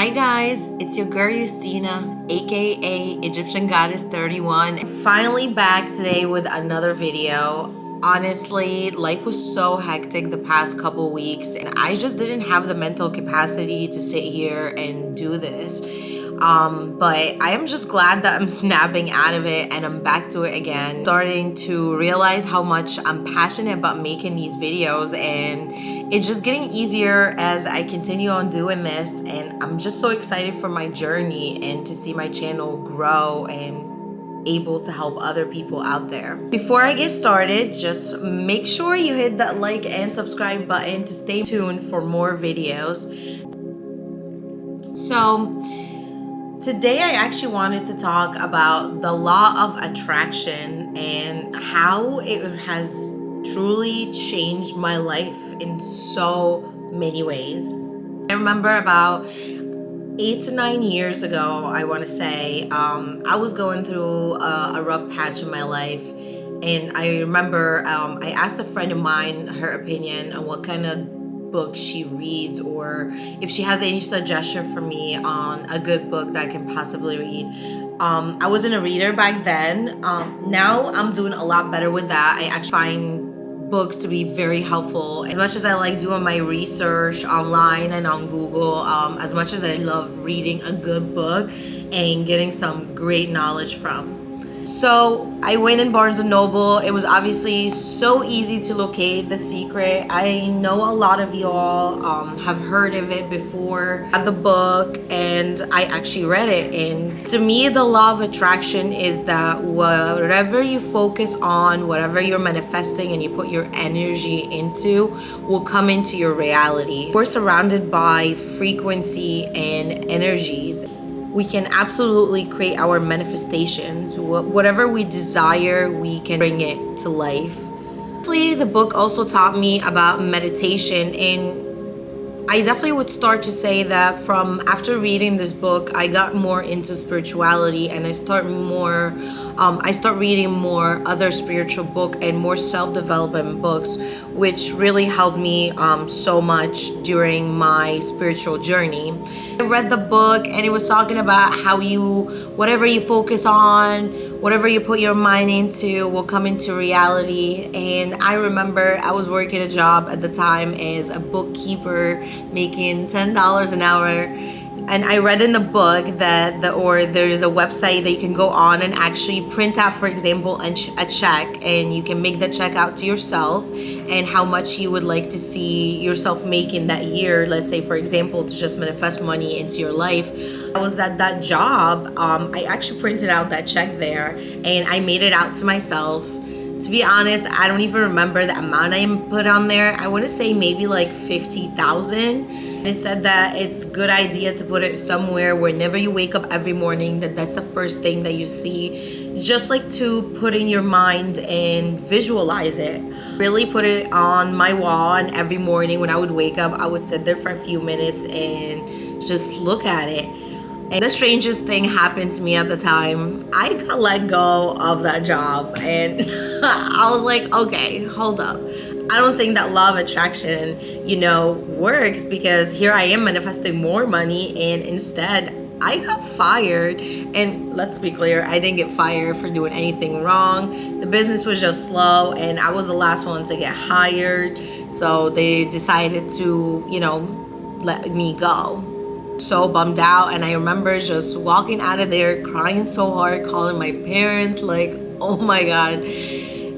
Hi guys, it's your girl Justina, aka Egyptian Goddess 31. Finally back today with another video. Honestly, life was so hectic the past couple weeks and I just didn't have the mental capacity to sit here and do this. But I am just glad that I'm snapping out of it and I'm back to it again. Starting to realize how much I'm passionate about making these videos, and it's just getting easier as I continue on doing this, and I'm just so excited for my journey and to see my channel grow and able to help other people out there. Before I get started, just make sure you hit that like and subscribe button to stay tuned for more videos. So today I actually wanted to talk about the law of attraction and how it has truly changed my life in so many ways. I remember about 8 to 9 years ago, I want to say, I was going through a rough patch in my life. And I remember I asked a friend of mine her opinion on what kind of book she reads, or if she has any suggestion for me on a good book that I can possibly read. I wasn't a reader back then. Now I'm doing a lot better with that. I actually find books to be very helpful. As much as I like doing my research online and on Google, as much as I love reading a good book and getting some great knowledge from. So I went in Barnes & Noble. It was obviously so easy to locate The Secret. I know a lot of y'all have heard of it before, the book, and I actually read it. And to me, the law of attraction is that whatever you focus on, whatever you're manifesting and you put your energy into will come into your reality. We're surrounded by frequency and energies. We can absolutely create our manifestations. Whatever we desire, we can bring it to life. Actually, the book also taught me about meditation, and I definitely would start to say that from after reading this book, I got more into spirituality, and I start reading more other spiritual book and more self-development books, which really helped me so much during my spiritual journey. I read the book and it was talking about how whatever you focus on, whatever you put your mind into will come into reality. And I remember I was working a job at the time as a bookkeeper, making $10 an hour. And I read in the book that there's a website that you can go on and actually print out, for example, a check, and you can make that check out to yourself and how much you would like to see yourself making that year. Let's say, for example, to just manifest money into your life. I was at that job. I actually printed out that check there and I made it out to myself. To be honest, I don't even remember the amount I put on there. I want to say maybe like 50,000. It said that it's a good idea to put it somewhere whenever you wake up every morning, that's the first thing that you see. Just like to put in your mind and visualize it. Really put it on my wall, and every morning when I would wake up, I would sit there for a few minutes and just look at it. And the strangest thing happened to me at the time. I got let go of that job and I was like, okay, hold up. I don't think that law of attraction, works, because here I am manifesting more money and instead I got fired. And let's be clear, I didn't get fired for doing anything wrong. The business was just slow and I was the last one to get hired. So they decided to, let me go. So bummed out, and I remember just walking out of there crying so hard, calling my parents, like, oh my God.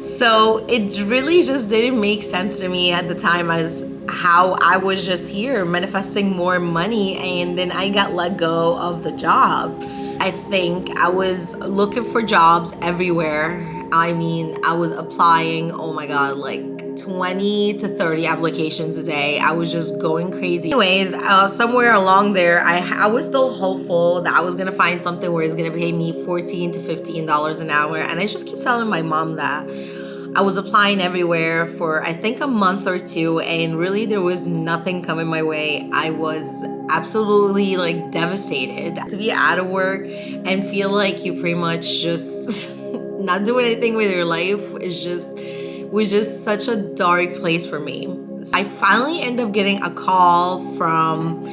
So it really just didn't make sense to me at the time as how I was just here manifesting more money, and then I got let go of the job. I think I was looking for jobs everywhere. I mean, I was applying, oh my God, like 20 to 30 applications a day. I was just going crazy. Anyways, somewhere along there, I was still hopeful that I was gonna find something where it's gonna pay me $14 to $15 an hour. And I just keep telling my mom that. I was applying everywhere for I think a month or two, and really there was nothing coming my way. I was absolutely like devastated to be out of work and feel like you pretty much just not doing anything with your life was just such a dark place for me. I finally ended up getting a call from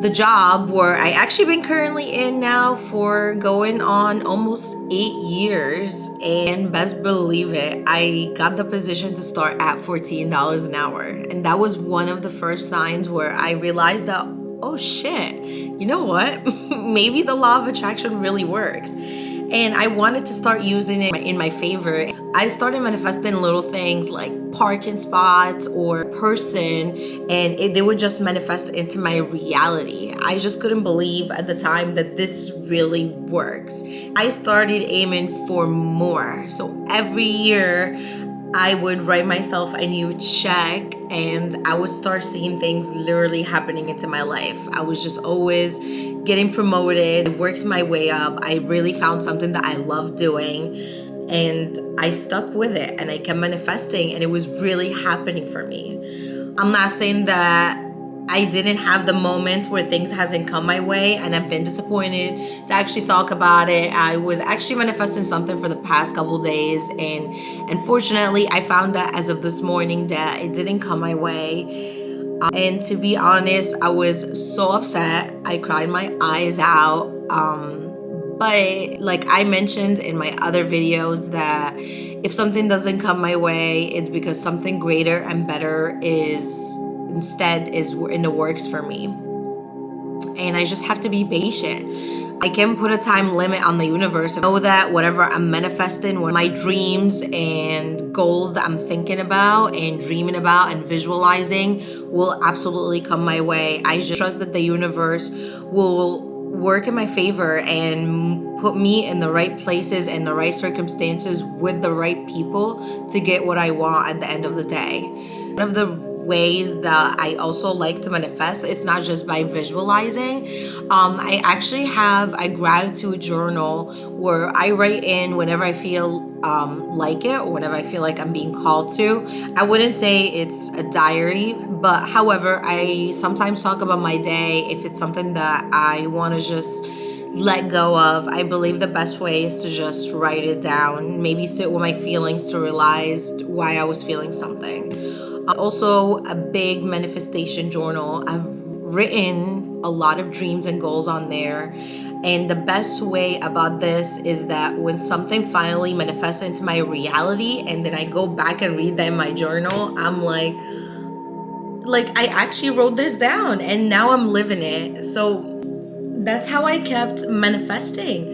the job where I actually been currently in now for going on almost 8 years. And best believe it, I got the position to start at $14 an hour. And that was one of the first signs where I realized that, oh shit, you know what? Maybe the law of attraction really works. And I wanted to start using it in my favor. I started manifesting little things like parking spots or person, and they would just manifest into my reality. I just couldn't believe at the time that this really works. I started aiming for more. So every year, I would write myself a new check and I would start seeing things literally happening into my life. I was just always getting promoted. I worked my way up. I really found something that I love doing and I stuck with it and I kept manifesting and it was really happening for me. I'm not saying that I didn't have the moments where things hasn't come my way and I've been disappointed to actually talk about it. I was actually manifesting something for the past couple days and unfortunately I found that as of this morning that it didn't come my way. And to be honest, I was so upset. I cried my eyes out. But like I mentioned in my other videos that if something doesn't come my way, it's because something greater and better is in the works for me. And I just have to be patient. I can't put a time limit on the universe. I know that whatever I'm manifesting, what my dreams and goals that I'm thinking about and dreaming about and visualizing will absolutely come my way. I just trust that the universe will work in my favor and put me in the right places and the right circumstances with the right people to get what I want at the end of the day. One of the ways that I also like to manifest, it's not just by visualizing. I actually have a gratitude journal where I write in whenever I feel like it or whenever I feel like I'm being called to. I wouldn't say it's a diary, but however, I sometimes talk about my day if it's something that I want to just let go of. I believe the best way is to just write it down, maybe sit with my feelings to realize why I was feeling something. Also, a big manifestation journal. I've written a lot of dreams and goals on there. And the best way about this is that when something finally manifests into my reality and then I go back and read that in my journal, I'm like I actually wrote this down and now I'm living it. So that's how I kept manifesting,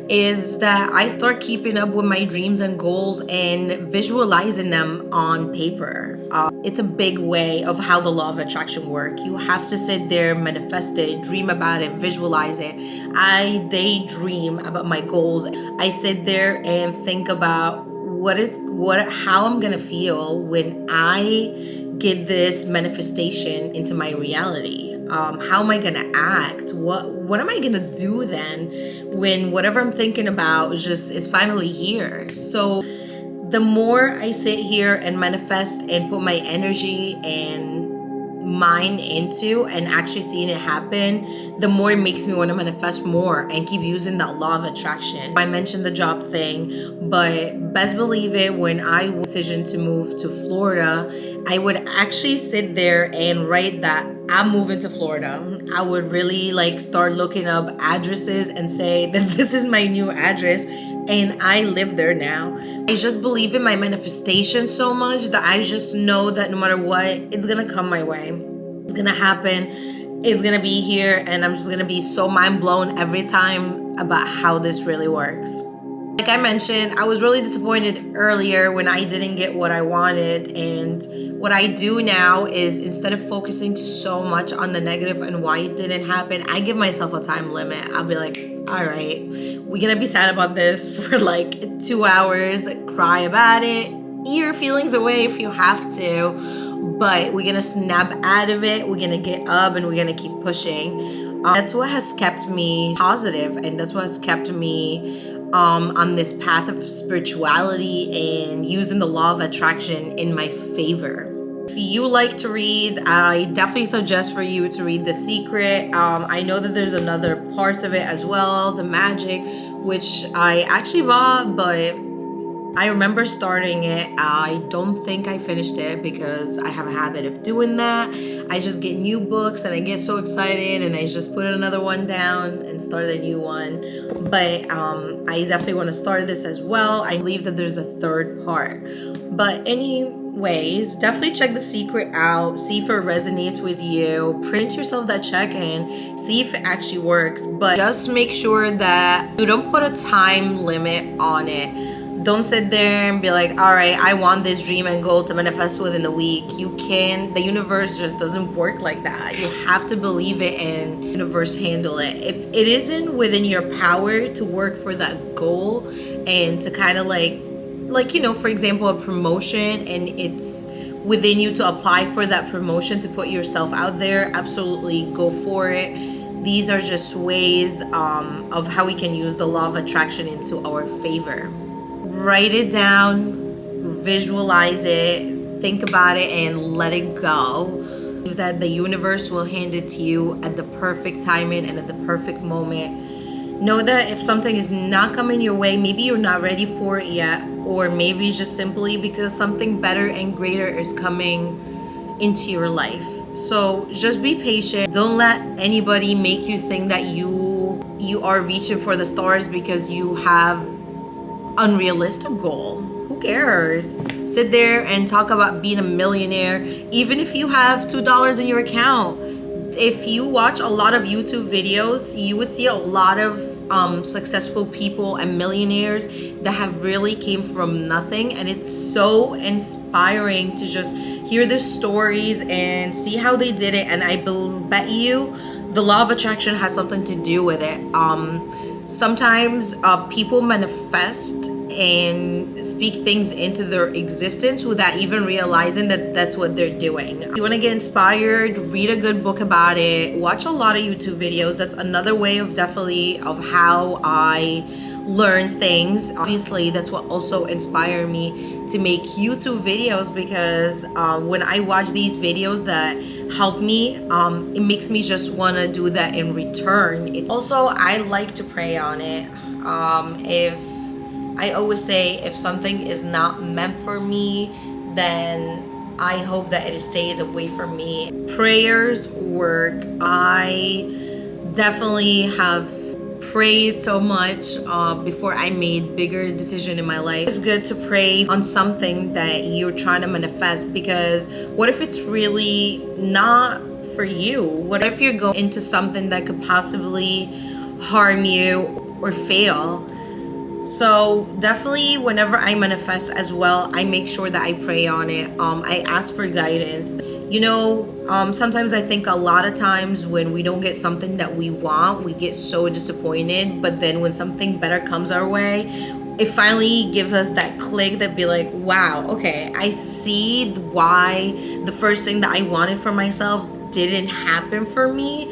is that I start keeping up with my dreams and goals and visualizing them on paper. It's a big way of how the law of attraction works. You have to sit there, manifest it, dream about it, visualize it. I daydream about my goals. I sit there and think about how I'm gonna feel when I get this manifestation into my reality. How am I gonna act? What am I gonna do then when whatever I'm thinking about is finally here? So the more I sit here and manifest and put my energy and mind into and actually seeing it happen, the more it makes me want to manifest more and keep using that law of attraction. I mentioned the job thing, but best believe it, when I decision to move to Florida, I would actually sit there and write that I'm moving to Florida. I would really start looking up addresses and say that this is my new address and I live there now. I just believe in my manifestation so much that I just know that no matter what, it's gonna come my way. It's gonna happen. It's gonna be here, and I'm just gonna be so mind blown every time about how this really works. Like I mentioned, I was really disappointed earlier when I didn't get what I wanted, and what I do now is instead of focusing so much on the negative and why it didn't happen, I give myself a time limit. I'll be like, all right, we're gonna be sad about this for 2 hours, cry about it, eat your feelings away if you have to, but we're gonna snap out of it, we're gonna get up and we're gonna keep pushing. That's what has kept me positive, and that's what has kept me on this path of spirituality and using the law of attraction in my favor. If you like to read, I definitely suggest for you to read The Secret. I know that there's another parts of it as well, The Magic, which I actually bought, but I remember starting it. I don't think I finished it because I have a habit of doing that. I just get new books and I get so excited and I just put another one down and start a new one. But I definitely want to start this as well. I believe that there's a third part. But anyways, definitely check The Secret out. See if it resonates with you. Print yourself that check-in. See if it actually works. But just make sure that you don't put a time limit on it. Don't sit there and be like, all right, I want this dream and goal to manifest within a week. You can, the universe just doesn't work like that. You have to believe it and the universe handle it. If it isn't within your power to work for that goal and to kind of like, you know, for example, a promotion, and it's within you to apply for that promotion, to put yourself out there, absolutely go for it. These are just ways of how we can use the law of attraction into our favor. Write it down, visualize it, think about it, and let it go. That the universe will hand it to you at the perfect timing and at the perfect moment. Know that if something is not coming your way, maybe you're not ready for it yet, or maybe it's just simply because something better and greater is coming into your life. So just be patient. Don't let anybody make you think that you are reaching for the stars because you have unrealistic goal. Who cares? Sit there and talk about being a millionaire, even if you have $2 in your account. If you watch a lot of YouTube videos, you would see a lot of successful people and millionaires that have really came from nothing, and it's so inspiring to just hear their stories and see how they did it. And I bet you the law of attraction has something to do with it. Sometimes people manifest and speak things into their existence without even realizing that that's what they're doing. If you want to get inspired, read a good book about it, watch a lot of YouTube videos. That's another way of definitely of how I learn things. Obviously, that's what also inspired me to make YouTube videos, because when I watch these videos that help me, it makes me just want to do that in return. It's also, I like to pray on it. If I always say, if something is not meant for me, then I hope that it stays away from me. Prayers work. I definitely have prayed so much before I made bigger decision in my life. It's good to pray on something that you're trying to manifest, because what if it's really not for you? What if you're going into something that could possibly harm you or fail? So definitely whenever I manifest as well, I make sure that I pray on it. I ask for guidance. You know, sometimes I think a lot of times when we don't get something that we want, we get so disappointed. But then when something better comes our way, it finally gives us that click that be like, wow, okay, I see why the first thing that I wanted for myself didn't happen for me.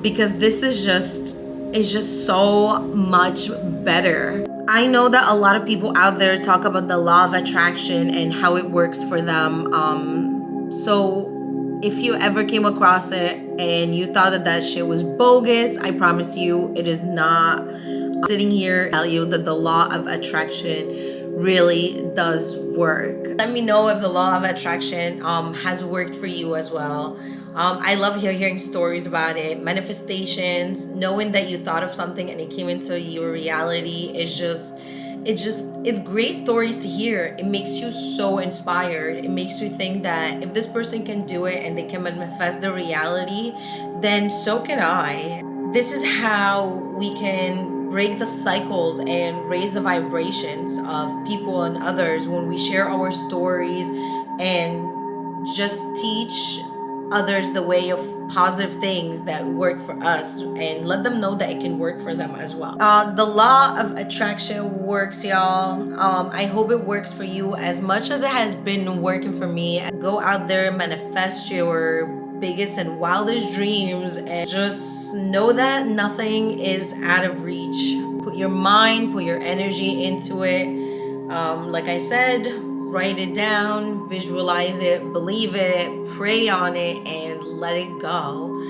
Because this is just so much better. I know that a lot of people out there talk about the law of attraction and how it works for them. So if you ever came across it and you thought that that shit was bogus, I promise you it is not. I'm sitting here to tell you that the law of attraction really does work. Let me know if the law of attraction has worked for you as well. I love hearing stories about it. Manifestations, knowing that you thought of something and it came into your reality is it's great stories to hear. It makes you so inspired. It makes you think that if this person can do it and they can manifest the reality, then so can I. This is how we can break the cycles and raise the vibrations of people and others when we share our stories and just teach others the way of positive things that work for us and let them know that it can work for them as well. The law of attraction works, y'all. I hope it works for you as much as it has been working for me. Go out there, manifest your biggest and wildest dreams, and just know that nothing is out of reach. Put your mind, put your energy into it. Like I said, write it down, visualize it, believe it, pray on it, and let it go.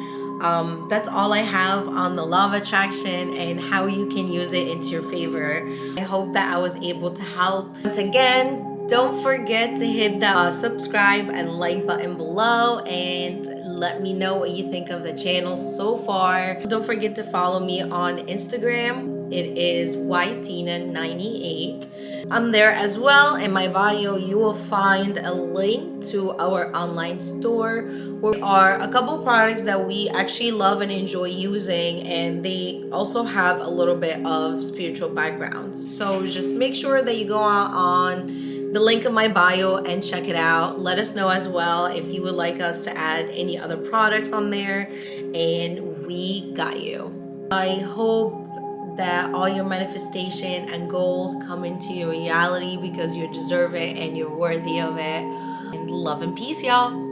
That's all I have on the law of attraction and how you can use it into your favor. I hope that I was able to help. Once again, don't forget to hit the subscribe and like button below and let me know what you think of the channel so far. Don't forget to follow me on Instagram. It is ytina98. I'm there as well. In my bio, you will find a link to our online store where there are a couple products that we actually love and enjoy using, and they also have a little bit of spiritual backgrounds. So just make sure that you go out on the link in my bio and check it out. Let us know as well if you would like us to add any other products on there, and we got you. I hope that all your manifestation and goals come into your reality because you deserve it and you're worthy of it. And love and peace, y'all.